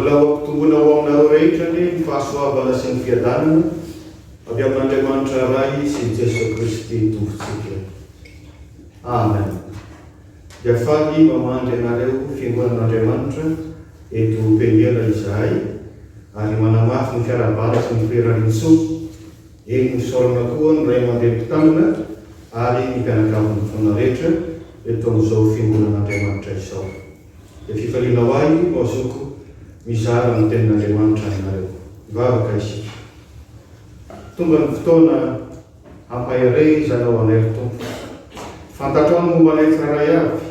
waktu mula na rehetra ny fahasoavana sy ny fiadanana avy amin'Andriamanitra ray sy Jesu Kristy tovitsika. Amen. Dia faly mamandry anareo fiangonan'Andriamanitra eto Peniela izahay ary manamafy ny fiarabana sy ny firariso eny misaorana koa ny ray aman-dreny mpitandrina ary ny mpianakavy ny fona rehetra eto amin'izao fiangonan'Andriamanitra izao. Dia fifaliana ho ahy mazoko mizara ny tenin'Andriamanitra aminareo. Mivavaka isika. Tonga ny fotoana ampahiray izanao anay Tompo. Fantatrao ny momba anay tsiraray avy.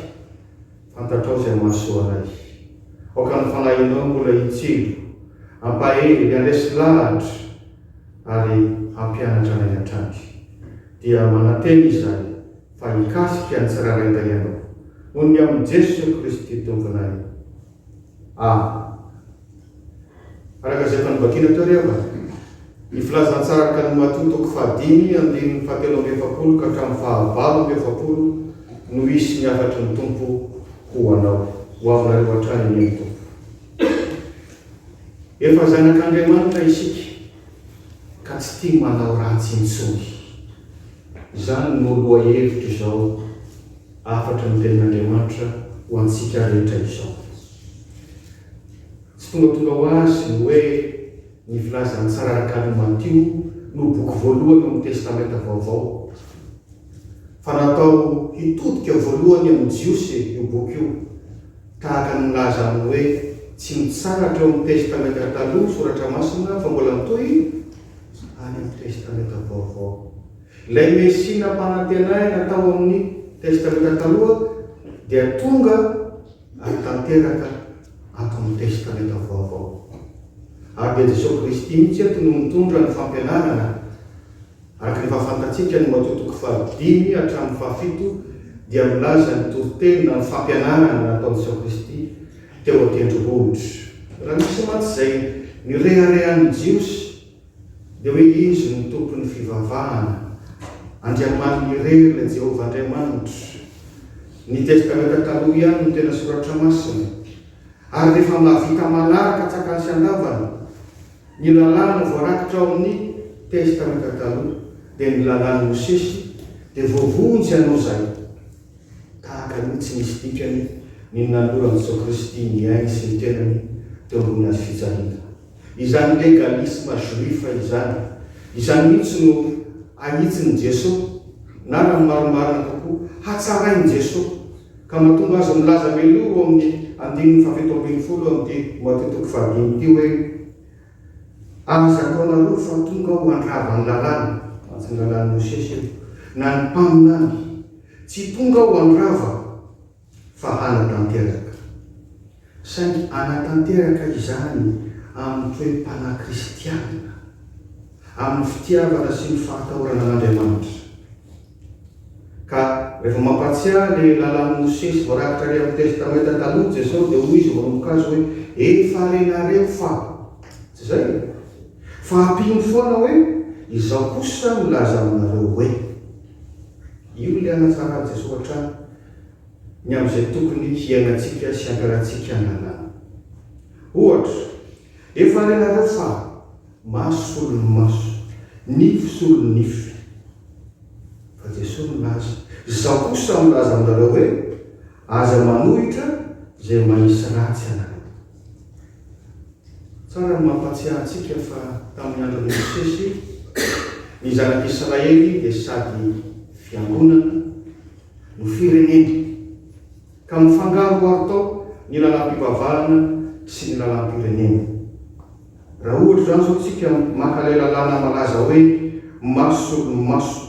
Fantatrao izay mahasoa anay. Aoka ny fanahinao mbola hitsilo. Ampahely andesy lahatra ary hampianatra anay hatrany. Dia mananteny izay fa hikasika ny tsiraray andayanao. Noho ny amin'ny Jesu Kristy tomponay. Araka izay fanibakina teo rehefa ny filazantsara ny matotoko 5:7 ka hatramin'ny 9 no isy ny afatry ny Tompo ho anao, ho avinareo hatrany ny Tompo. Efa zanak'Andriamanitra isika ka tsy tia manao ratsy intsony. Izany no loha hevitra izao afatra ny tenin'Andriamanitra ho antsika rehetra izao. Tsy tonga ho azy ny hoe ny filazan'ny tsara araka ny Matio no boky voalohany amin'ny testamenta vaovao. Fa natao hitodika voalohany amin'ny Jiosy io boky io, tahaka ny milaza amin'ny hoe tsy mitsaratra eo amin'ny testamenta taloha soratra masina fa mbola mitohy any amin'ny testamenta vaovao. Ilay Mesia mpanantenay natao amin'ny testamenta taloha dia tonga ary tanteraka ato amin'ny testamenta vaovao. Ary dia Jesu Kristy mihitsy eto no mitondra ny fampianarana araka ny fahafantatsika ny matotoko 5 hatramin'ny 7 dia milaza ny toriteny na ny fampianarana nataon'i Jesu Kristy teo an-tendrombohitra. Raha misy mantsy izay ny reharehan'ny Jiosy dia hoe izy ny tompon'ny fivavahana, andriaman'ny rery ilay Jehovah Andriamanitra. Ny testamenta taloha ihany no tena soratra masina. Ary rehefa mahavita manaraka tsakany sy andavana ny lalàna voarakitra ao amin'ny testamenta taloha dia ny lalàna Mosesy dia voavonjy ianao izay tahaka ny tsy misy dikany ny nanoloran'i Jesu Kristy ny ainy sy ny tenany teo ambony azy fijaliana. Izany legalisma juifa izany mihitsy no ahitsin'i Jesosy na raha maromarina kokoa hatsarain'i Jesosy ka mahatonga azy milaza meloro amin'ny 7:70 amin'ny matotoko 5 ity hoe aza ataonareo fa tonga ho andrava ny lalàna, antony lalàna Mosesy na ny mpaminany, tsy tonga ho andrava fa hanatanteraka. Saingy hanatanteraka izany amin'ny toe-pana kristianina, amin'ny fitiavana sy ny fahatahorana an'Andriamanitra. Ka rehefa mampatsiahy le lalàna Mosesy voarakitra re amin'ny testamenta taloha Jesosy dia hoy izy manomboka azy hoe efa renareo fa tsy zay fa ampino foana hoe izao kosa milaza aminareo hoe. Io le anatsara Jesosy hatrany ny amin'izay tokony hiainantsika sy ankarantsika lalàna. Ohatra, efa renareo fa maso solo ny maso, nify solo ny nify. Fa Jesosy milaza izao kosa milaza aminareo hoe aza manohitra izay manisy ratsy anareo. Tsara mampatsiahy antsika fa tamin'ny andron'ny Mosesy ny zanak'Israely dia sady fiangonana no firenena ka mifangaro ary tao ny lalam-pivavahana sy ny lalam-pirenena. Raha ohatra zany zao tsika maka ilay lalàna malaza hoe maso solo ny maso,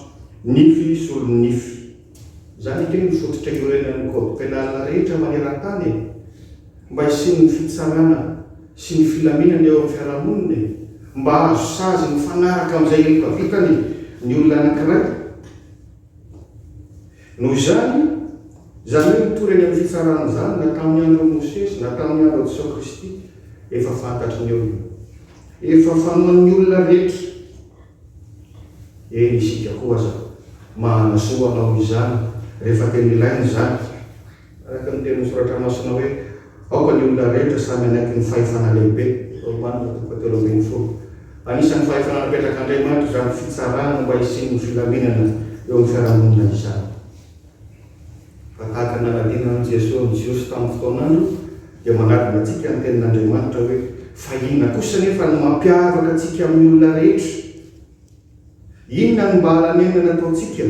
nify solo ny nify. Zany ikeny mifototra iorenan'ny kôdy penala rehetra maneran-tany mba hisiny ny fitsarana sy ny filaminana eo amin'ny fiarahamonina, mba azo sazy mifanaraka amin'izay eloka vitany ny olona anankiray. Noho izany hoe mitory eny amin'ny fitsarana izany na tamin'ny andro Mosesy na tamin'ny andro Jesu Kristy efa fantatry ny olona, efa fanoan'ny olona rehetra. Eny isika koa zao mahanasoa anao izany rehefa tena ilaina izany. Araka ny teny soratra masina hoe ao ka ny olona rehetra samy anaiky ny fahefana lehibe Romana 12:20. Anisan'ny fahefana napetraka Andriamanitra izany fitsarana mba hisian'ny filaminana eo amin'ny fiarahamonina izany. Fa tahaka nanadinana Jesosy ny Jiosy tamin'ny fotoanandro dia manaraka antsika ny tenin'Andriamanitra hoe fa inona kosa nefa no mampiavaka antsika amin'ny olona rehetra? Inona ny mba halanenana ataontsika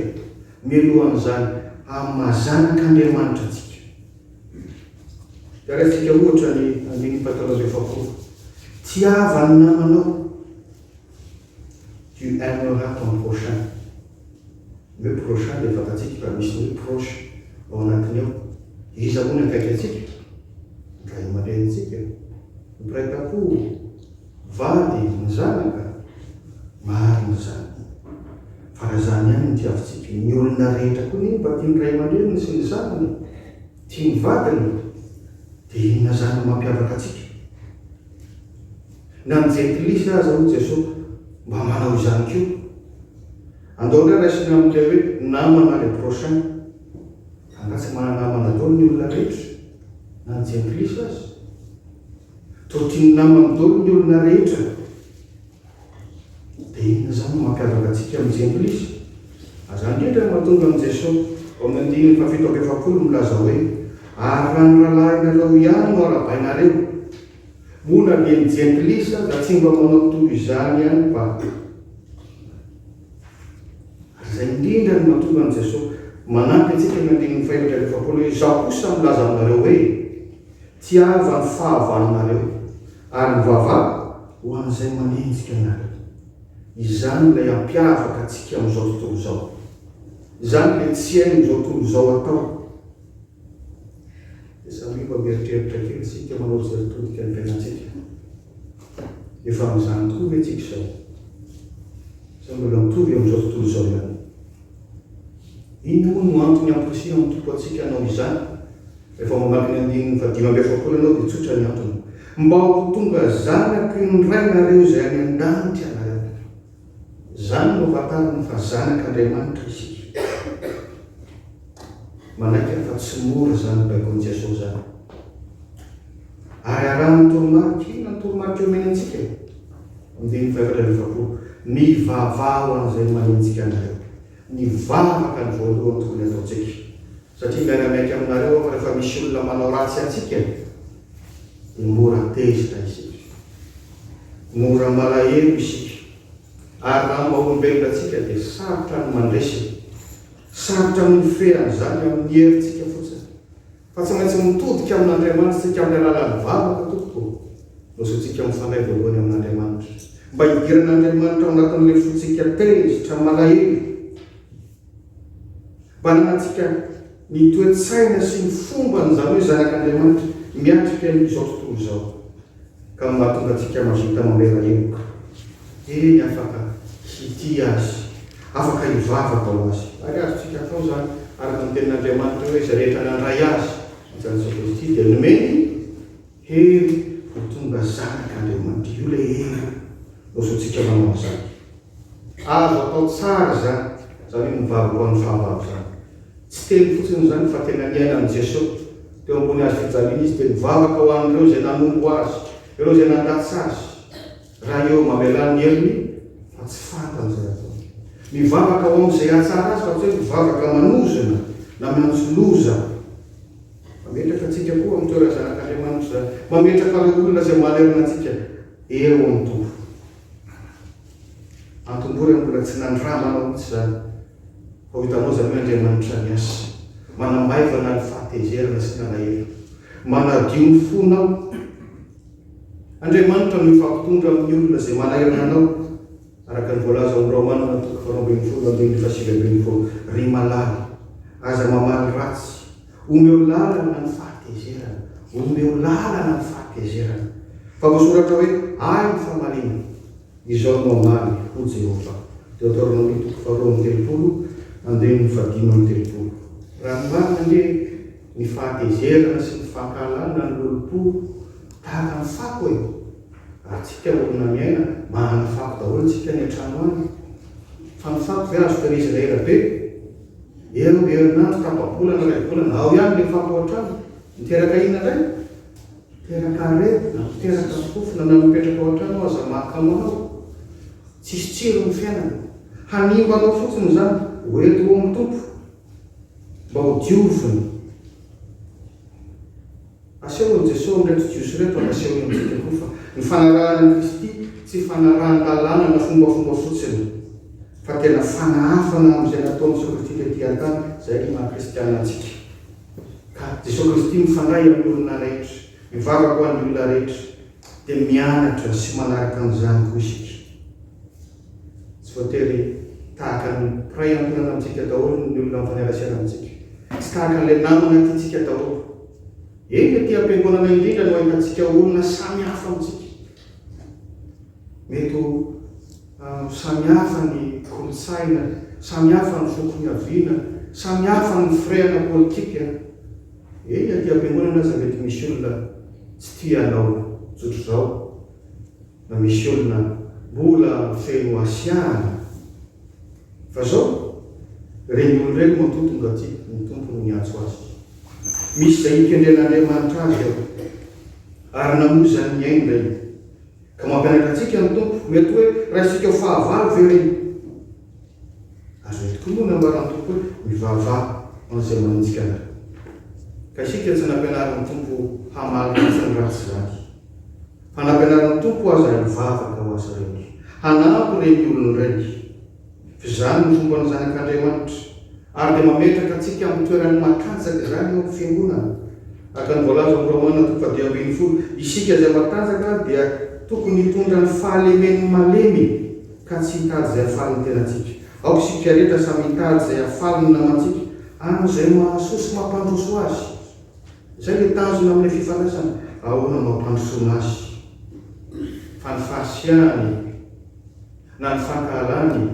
mialohan'izany hamazanak'Andriamanitra antsika? Dia raha ohatra ny 14:7. Tiava ny namanao, tu aimeras ton prochain. Le prochain dia fantatsika fa misy ny proche ao anatiny ao. Iza moa ny akaiky antsika? Ny ray aman-drenitsika, ny mpiray-tam-po, vady, ny zanaka, marina izany. Fa raha izany ihany ny tiavintsika, ny olona rehetra koa ny mba tia ny ray aman-dreniny sy ny zanany, tia ny vadiny, dia inona izany mampiavaka antsika? Na ny jentilisa aza ho Jesosy mba manao izany koa. Andao ndray raisina amin'ilay hoe namana le prochain. Angatsy mananamana daholo ny olona rehetra, na ny jentilisa aza. Totiany namana daholo ny olona rehetra. Dia inona izany mampiavaka antsika amin'ny jentilisa? Aza indrindra mahatonga amin'ny Jesosy ao amin'ny 7:7 milaza hoe ary raha ny rahalahy nareo ihany no arabainareo, mona dia ny jentilisa da tsy mba manao toy izany ihany ba. Izay indrindra ny mahatonga an'i Jesosy manampy antsika ny 5:7 hoe izaho kosa milaza aminareo hoe tiava ny fahavalonareo ary ny vavah ho an'izay manenjika anareo. Izany ilay ampiavaka antsika amin'izao tontolo izao. Izany ilay tsy hainy amin'izao tontolo izao atao. Samy mba mieritreritra kely sika manao izay todika ny fiainantsika. Efa amin'izany tokoa ve tsika izao? Sa mbola mitovy amin'izao tontolo izao ihany. Ino moa no antony amposia amin'ny tompo antsika hanao izany? Rehefa mamaky ny 5:7 ianao dia tsotra ny antony. Mba ho tonga zanaky ny rainareo izay any an-danitra ianareo. Zany no ahafantarana fa zanak'Andriamanitra isika. Manaiky fa tsy mora zany baikon'i Jesosy zany. Ary arahany toromarika, inona ny toromarika omeny antsika? Amin'ny 5:7 ny vavah ho an'izay manenjika anareo. Ny vavaka ny voalohany tokony ataontsika. Satria miara-miaiky aminareo fa rehefa misy olona manao ratsy antsika, dia mora tezitra isika, mora malahelo isika. Ary raha mba olombelona antsika dia sarotra ny mandresy, sarotra ny feany zany amin'ny herintsika fotsiny. Fa tsy maintsy mitodika amin'Andriamanitra tsika amin'ny alalan'ny vavaka tompoko. Nosotsika mifandray voalohany amin'Andriamanitra. Mba hidiran'Andriamanitra ao anatin'ilay fotsika tezitra malahelo. Mba nanantsika ny toe-tsaina sy ny fomba n'izany hoe zanak'Andriamanitra miatrika n'izao tontolo izao. Ka mahatonga antsika mahavita mamela-heloka. Eny afaka hity azy, afaka hivavaka ho azy. Ary azotsika atao zany araka ny tenin'Andriamanitra hoe izay rehetra nandray azy izany Jesosy Kristy dia nomeny hery ho tonga zanak'Andriamanitra. Io ilay hery nosotsika manao izany. Azo atao tsara zany, izany hoe mivavaka ho an'ny fahavalo zany. Tsy teny fotsiny zany fa tena niaina amin'i Jesosy. Teo ambony azy fijaliana izy dia mivavaka ho an'ireo izay nanombo azy, ireo izay nandatsy azy. Raha eo mamelany helony fa tsy fantany izay atao. Mivavaka ho amin'izay ahatsara azy fa tsy hoe mivavaka manozona na manjoloza. Mametraka antsika koa amin'ny toerana zanak'Andriamanitra zany. Mametraka ireo olona izay malerona antsika eo amin'ny tompo. Antombory mbola tsy nandramanao mihitsy zany. Fa hitanao zany hoe Andriamanitra miasa, manamaivana ny fahatezerana sy ny alahelo, manadio ny fonao. Andriamanitra no mifampitondra amin'ny olona izay malahelo anao. Araka ny voalaza amin'ny Romana 12:7 ry malala, aza mamaly ratsy, omeo lalana ny fahatezerana, omeo lalana ny fahatezerana. Fa voasoratra hoe ay ny fahamarina, izao no amaly ho Jehova. Deutéronomie 2:30. Raha marina anie ny fahatezerana sy ny fankalana ny lolopolo tahaka ny fako e. Atsika olona miaina manana fako daholo tsika ny an-trano any. Fa ny fako ve azo tehirizina ela be? Eo herinandro, tapa-bolana, ray volana, ao ihany le fako ao an-trano. Miteraka inona indray? teraka aretina teraka fofona na mipetraka ao an-trano aza makamanao tsisy tsiro ny fiainana hanimba anao fotsiny zany hoeto eo amin'ny tompo mba ho dioviny aseho Jesosy ndraiky jiosy reto anaseho amintsika koa fa ny fanarahana Kristy tsy fanarahan-dalàna na fombafomba fotsiny fa tena fanahafana amin'izay nataony Jesosy Kristy tety an-tany zay ny maha-kristiana antsika ka Jesosy Kristy mifandray amin'ny olona rehetra mivavaka ho an'ny olona rehetra dia mianatra sy manaraka amin'izany koa isika tsy voatery tahaka ny piray amponana amintsika daholo ny olona mifanarasiana amintsika tsy tahaka an'ilay namana tiantsika daholo eny ty am-piangonana indrindra no ahitantsika olona samy hafa amintsika mety samy hafa ny kolotsaina samy hafa ny fokonyaviana samy hafa ny firehana politika eny aty am-piangonana aza mety misy olona tsy tianao tsotro zao na misy olona mbola feno asiana fa zao reny olo reny mantotonga ty ny tompony miantso azy misy zay ikendren'Andriamanitra azy ao ary namozany aina io ka mampianatra antsika ny tompo mety hoe raha isika fahavalo ve reny azo mety koa moa nambarany tompo hoe mivavaha an'izay manintsika ana ka isika tsy nampianarany tompo hamalitsany ratsy zany fa nampianarany tompo aza mivavaka ho azy reny hanampy reny olony reny fa zany ny fomba ny zanak'Andriamanitra ary dia mametraka antsika amin'ny toerany matanjaka zany eo amin'ny fiangonana aka ny voalaza amin'ny Romana 12:20 isika izay matanjaka dia tokony hitondra ny fahalemeny malemy ka tsy hitady izay hafaliny tenantsika aoko isika rehetra samy hitady izay hafaliny namantsika amin'izay mahasosy mampandroso azy izay le tanjona amin'ilay fifandraisana ahoana mampandrosona azy fa ny fahasiahany na ny fankahalany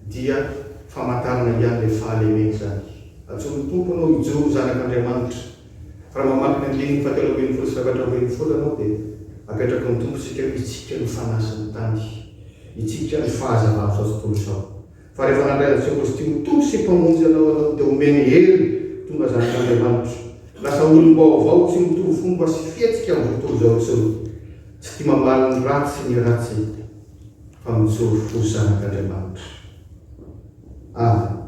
dia famantarana ihany le fahalemeny zany atsony tompo anao hijoro zanak'Andriamanitra raha mamaky ny andininy 7:20 anao dia apetraka ny tompo sika itsika ny fanasiny tany itsika ny fahazavana zao tontolo zao fa rehefa nandray Jesosy Kristy mitompo sy mpamonjy anao dia omeny hery tonga zanak'Andriamanitra lasa olom-baovao tsy mitovy fomba sy fietsika amin'ny tontolo zao tsony tsy tia mamaly ny ratsy ny ratsy fa mijoro fo zanak'Andriamanitra. Amen.